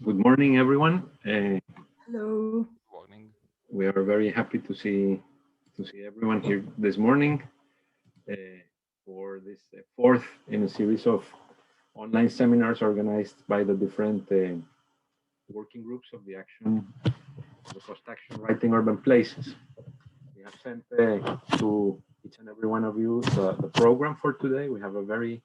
Good morning, everyone. Hello. Morning. We are very happy to see everyone here this morning for this fourth in a series of online seminars organized by the different working groups of the cost action writing urban places. We have sent to each and every one of you the program for today. We have a very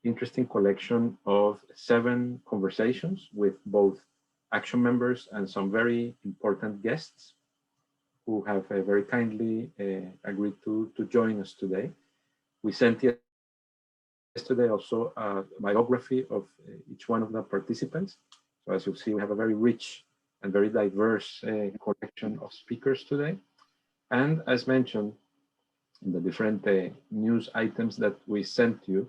interesting collection of 7 conversations with both action members and some very important guests who have very kindly agreed to join us today. We sent yesterday also a biography of each one of the participants. So as you see, we have a very rich and very diverse collection of speakers today. And as mentioned, in the different news items that we sent you,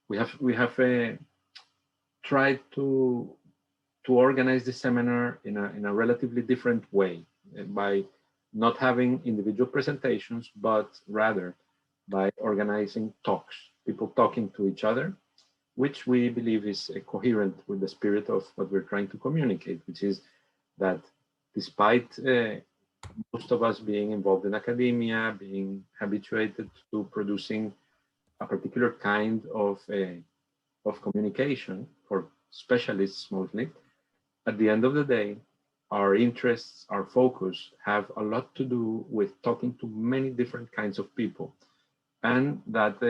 we have tried to organize the seminar in a relatively different way by not having individual presentations, but rather by organizing talks, people talking to each other, which we believe is coherent with the spirit of what we're trying to communicate, which is that despite most of us being involved in academia, being habituated to producing a particular kind of communication for specialists mostly, at the end of the day, our interests, our focus have a lot to do with talking to many different kinds of people. And that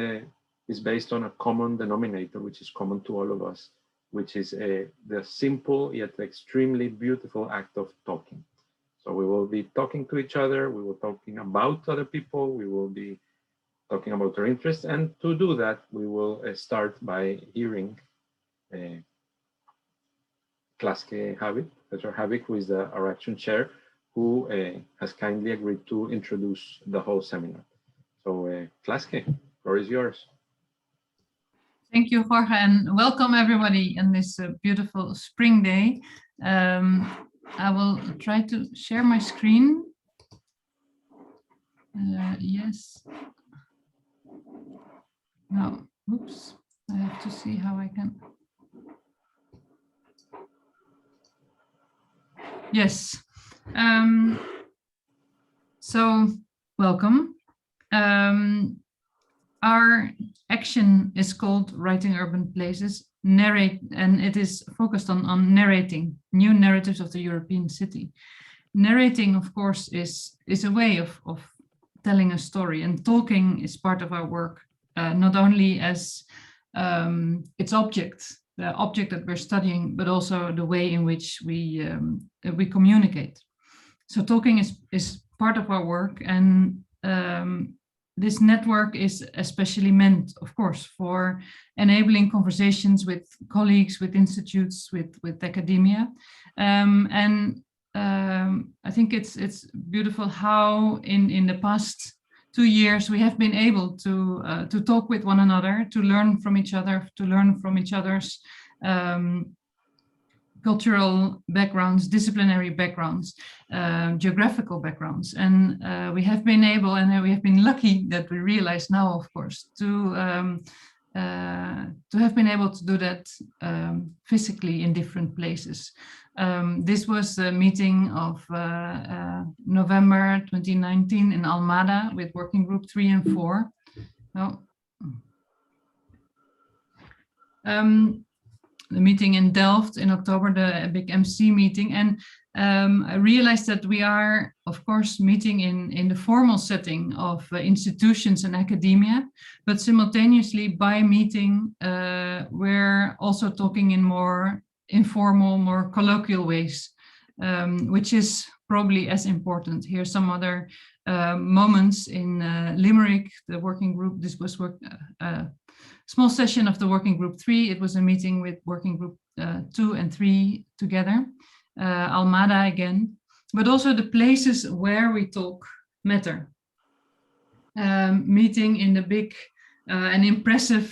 is based on a common denominator, which is common to all of us, which is the simple yet extremely beautiful act of talking. So we will be talking to each other, we will be talking about other people, we will be talking about our interests. And to do that, we will start by hearing Klaske Havik, Professor Havik, who is our action chair, who has kindly agreed to introduce the whole seminar. So Klaske, floor is yours. Thank you, Jorge, and welcome everybody on this beautiful spring day. I will try to share my screen. Yes. Now, oops, I have to see how I can. Yes. So, welcome. Our action is called Writing Urban Places, narrate, and it is focused on narrating new narratives of the European city. Narrating, of course, is a way of telling a story, and talking is part of our work, not only as its object, the object that we're studying, but also the way in which we communicate. So talking is part of our work, and this network is especially meant, of course, for enabling conversations with colleagues, with institutes, with academia. I think it's beautiful how in the past 2 years we have been able to talk with one another, to learn from each other, to learn from each other's cultural backgrounds, disciplinary backgrounds, geographical backgrounds. And we have been able, and we have been lucky that we realize now, of course, to have been able to do that physically in different places. This was a meeting of November 2019 in Almada with working group 3 and 4. Oh. The meeting in Delft in October, the big MC meeting. And I realized that we are, of course, meeting in the formal setting of institutions and academia, but simultaneously by meeting, we're also talking in more informal, more colloquial ways, which is probably as important. Here are some other moments in Limerick, the working group. This was small session of the working group 3. It was a meeting with working group 2 and 3 together, Almada again, but also the places where we talk matter. Meeting in the big and impressive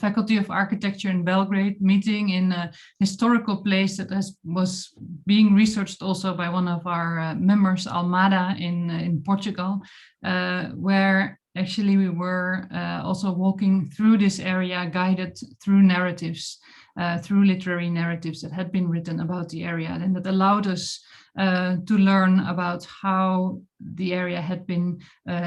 Faculty of Architecture in Belgrade, meeting in a historical place that was being researched also by one of our members, Almada in Portugal, where actually we were also walking through this area, guided through narratives through literary narratives that had been written about the area, and that allowed us to learn about how the area had been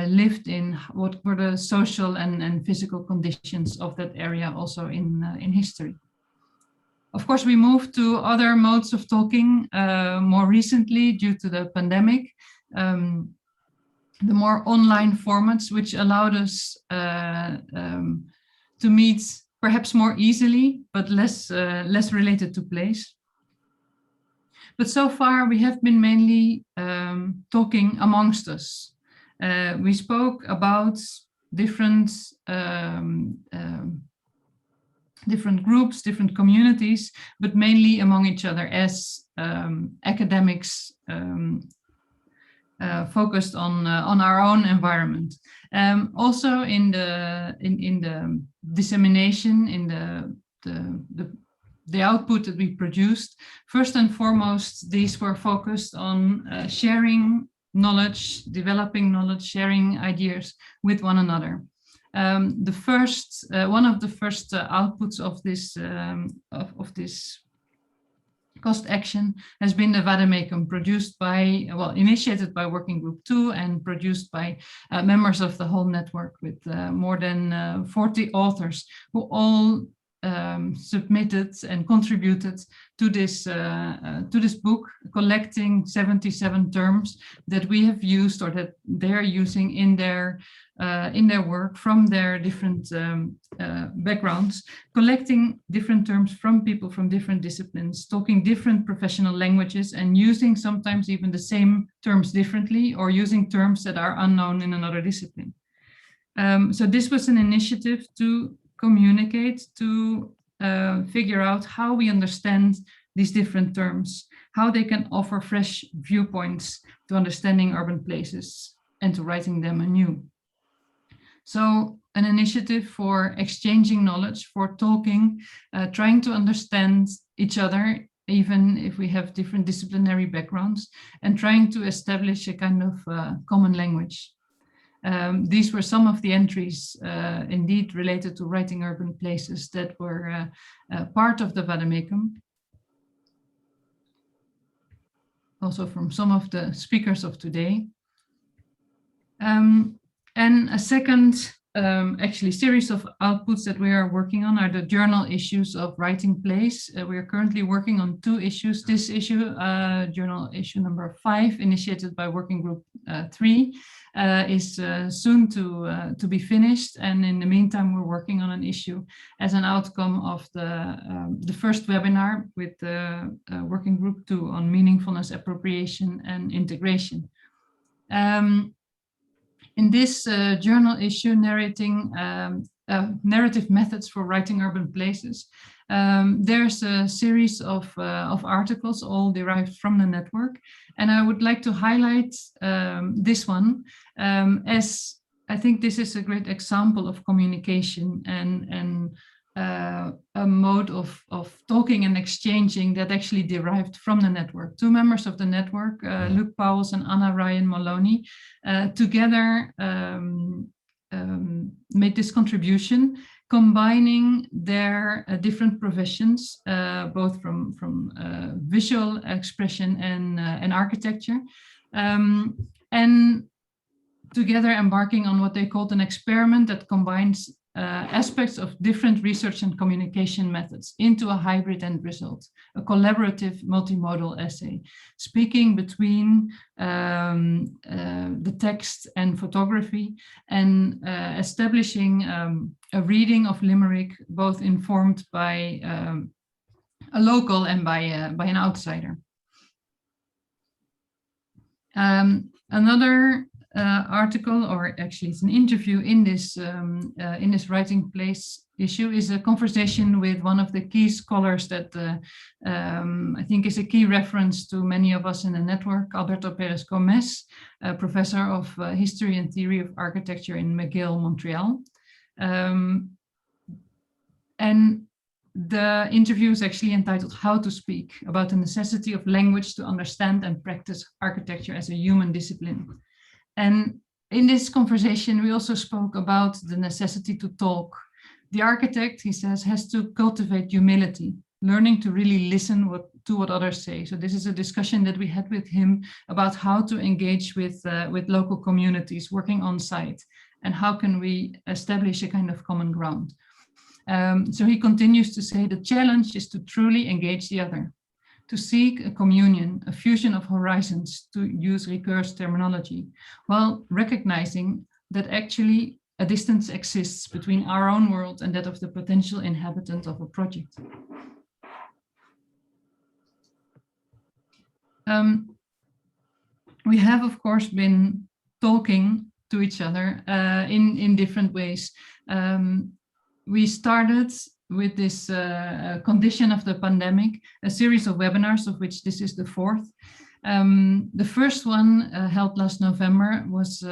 lived in, what were the social and physical conditions of that area also in history. Of course, we moved to other modes of talking more recently due to the pandemic. The more online formats, which allowed us to meet perhaps more easily, but less related to place. But so far, we have been mainly talking amongst us. We spoke about different different groups, different communities, but mainly among each other as academics focused on our own environment. Also in the dissemination, in the output that we produced, first and foremost, these were focused on sharing knowledge, developing knowledge, sharing ideas with one another. One of the first outputs of this cost action has been the Vademecum, initiated by Working Group 2 and produced by members of the whole network, with more than 40 authors who all submitted and contributed to this book, collecting 77 terms that we have used or that they're using in their work from their different backgrounds, collecting different terms from people from different disciplines, talking different professional languages, and using sometimes even the same terms differently, or using terms that are unknown in another discipline. So this was an initiative to communicate, to figure out how we understand these different terms, how they can offer fresh viewpoints to understanding urban places and to writing them anew. So an initiative for exchanging knowledge, for talking, trying to understand each other, even if we have different disciplinary backgrounds, and trying to establish a kind of common language. These were some of the entries indeed related to writing urban places that were part of the Vademecum. Also from some of the speakers of today. And a second actually series of outputs that we are working on are the journal issues of Writing Place. We are currently working on 2 issues. This issue, journal issue number 5, initiated by Working Group 3, is soon to be finished. And in the meantime, we're working on an issue as an outcome of the first webinar with Working Group 2 on meaningfulness, appropriation, and integration. In this journal issue, narrating narrative methods for writing urban places, there's a series of articles, all derived from the network. And I would like to highlight this one, as I think this is a great example of communication and a mode of talking and exchanging that actually derived from the network. 2 members of the network, Luke Powles and Anna Ryan Maloney, together made this contribution, combining their different professions, both from visual expression and architecture, and together embarking on what they called an experiment that combines aspects of different research and communication methods into a hybrid end result, a collaborative multimodal essay, speaking between the text and photography, and establishing a reading of Limerick, both informed by a local and by an outsider. Another article, or actually it's an interview in this Writing Place issue, is a conversation with one of the key scholars that I think is a key reference to many of us in the network, Alberto Pérez Gómez, a professor of history and theory of architecture in McGill, Montreal. And the interview is actually entitled "How to Speak," about the necessity of language to understand and practice architecture as a human discipline. And in this conversation, we also spoke about the necessity to talk, The architect, he says, has to cultivate humility, learning to really listen to what others say. So this is a discussion that we had with him about how to engage with local communities working on site, and how can we establish a kind of common ground. So he continues to say the challenge is to truly engage the other, to seek a communion, a fusion of horizons, to use Ricoeur's terminology, while recognizing that actually a distance exists between our own world and that of the potential inhabitant of a project. We have, of course, been talking to each other in different ways. We started with this condition of the pandemic, a series of webinars, of which this is the fourth. The first one held last November was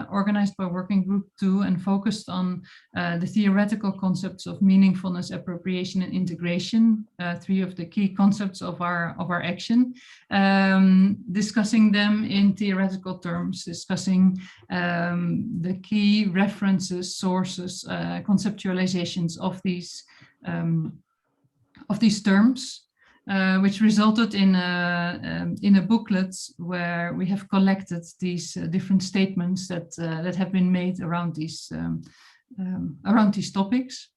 organized by Working Group 2 and focused on the theoretical concepts of meaningfulness, appropriation, and integration, three of the key concepts of our action, discussing them in theoretical terms, discussing the key references, sources, conceptualizations of these terms. Which resulted in a booklet where we have collected these different statements that have been made around these topics.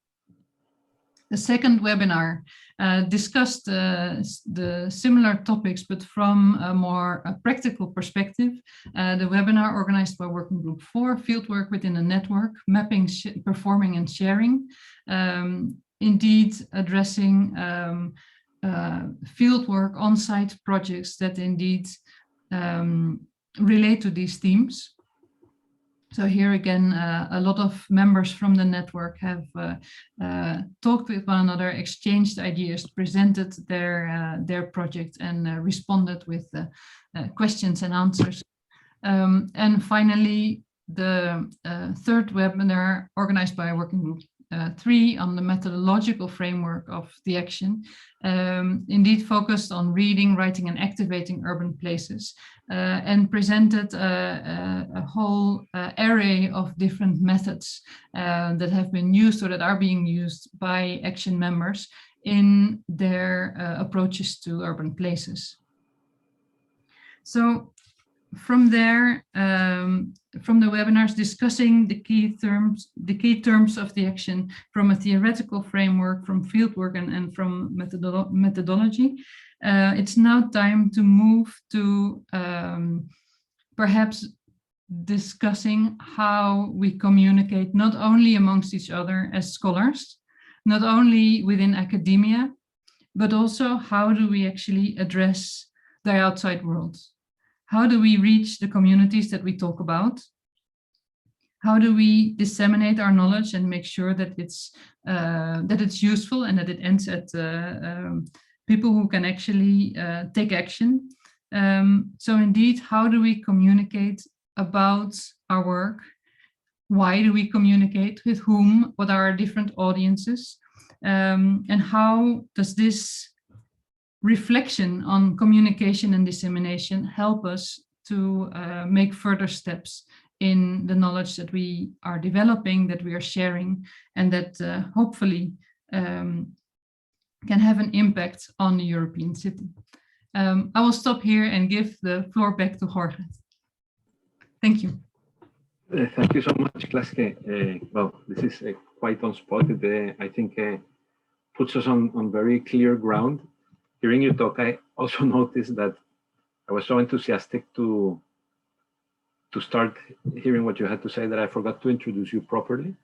The second webinar discussed the similar topics, but from a more practical perspective. The webinar organized by Working Group 4, Fieldwork within a Network, Mapping, Performing and Sharing, indeed addressing fieldwork on-site projects that indeed relate to these themes. So here again, a lot of members from the network have talked with one another, exchanged ideas, presented their project, and responded with questions and answers. And finally, the third webinar organized by Working Group 3 on the methodological framework of the action, indeed focused on reading, writing and activating urban places, and presented a whole array of different methods that have been used or that are being used by action members in their approaches to urban places. So from there, from the webinars discussing the key terms of the action from a theoretical framework, from fieldwork and from methodology, it's now time to move to perhaps discussing how we communicate not only amongst each other as scholars, not only within academia, but also how do we actually address the outside world. How do we reach the communities that we talk about? How do we disseminate our knowledge and make sure that it's useful and that it ends at people who can actually take action? So indeed, how do we communicate about our work? Why do we communicate? With whom? What are our different audiences? And how does this reflection on communication and dissemination help us to make further steps in the knowledge that we are developing, that we are sharing, and that hopefully can have an impact on the European city. I will stop here and give the floor back to Jorge. Thank you. Thank you so much, Klaske. Well, this is quite on spot. I think puts us on very clear ground. Hearing you talk, I also noticed that I was so enthusiastic to start hearing what you had to say that I forgot to introduce you properly.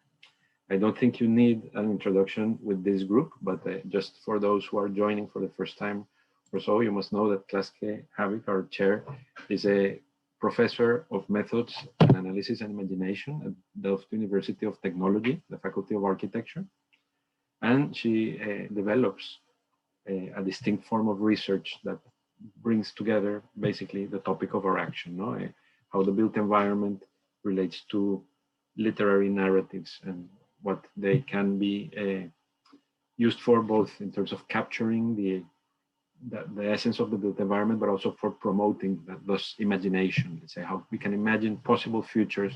I don't think you need an introduction with this group, but just for those who are joining for the first time or so, you must know that Klaske Havik, our chair, is a professor of methods and analysis and imagination at Delft University of Technology, the Faculty of Architecture. And she develops a distinct form of research that brings together basically the topic of our action, no? How the built environment relates to literary narratives and what they can be used for, both in terms of capturing the essence of the built environment, but also for promoting thus imagination. Let's say how we can imagine possible futures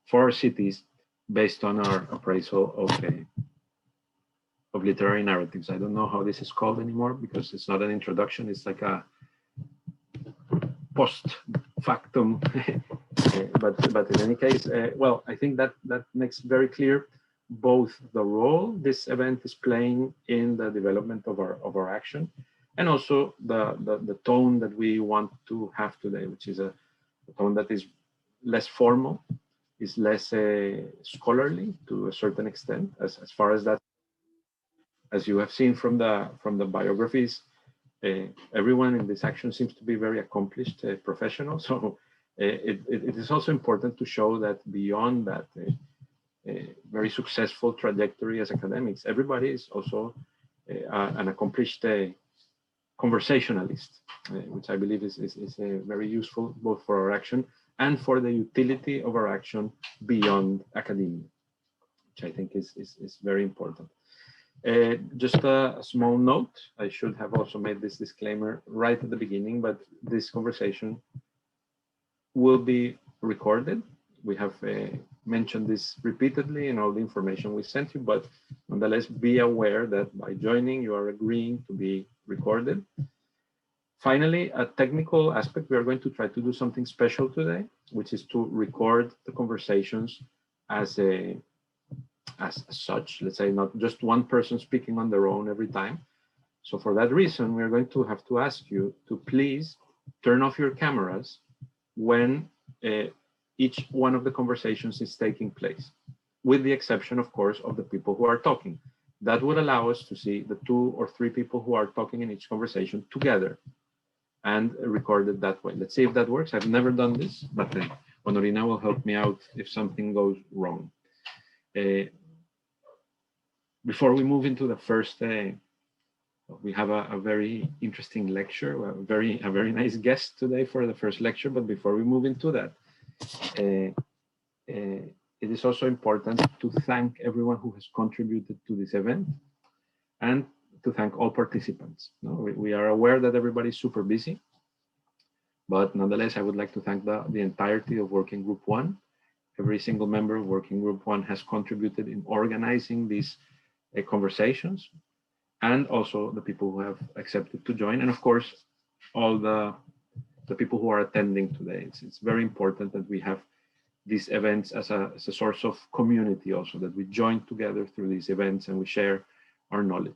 for our cities based on our appraisal literary narratives. I don't know how this is called anymore because it's not an introduction. It's like a post factum. but in any case, well, I think that makes very clear both the role this event is playing in the development of our action, and also the tone that we want to have today, which is a tone that is less formal, is less scholarly to a certain extent, as far as that. As you have seen from the biographies, everyone in this action seems to be very accomplished professional. So it is also important to show that beyond that very successful trajectory as academics, everybody is also an accomplished conversationalist, which I believe is very useful both for our action and for the utility of our action beyond academia, which I think is very important. Just a small note, I should have also made this disclaimer right at the beginning, but this conversation will be recorded. We have mentioned this repeatedly in all the information we sent you, but nonetheless, be aware that by joining, you are agreeing to be recorded. Finally, a technical aspect, we are going to try to do something special today, which is to record the conversations as such, let's say not just one person speaking on their own every time. So for that reason, we're going to have to ask you to please turn off your cameras when each one of the conversations is taking place, with the exception, of course, of the people who are talking. That would allow us to see the 2 or 3 people who are talking in each conversation together and record it that way. Let's see if that works. I've never done this, but Honorina will help me out if something goes wrong. Before we move into the first, we have a very interesting lecture, a very nice guest today for the first lecture. But before we move into that, it is also important to thank everyone who has contributed to this event and to thank all participants. No, we are aware that everybody is super busy, but nonetheless, I would like to thank the entirety of Working Group 1. Every single member of Working Group 1 has contributed in organizing these conversations, and also the people who have accepted to join, and of course, all the people who are attending today. It's very important that we have these events as a source of community also, that we join together through these events and we share our knowledge.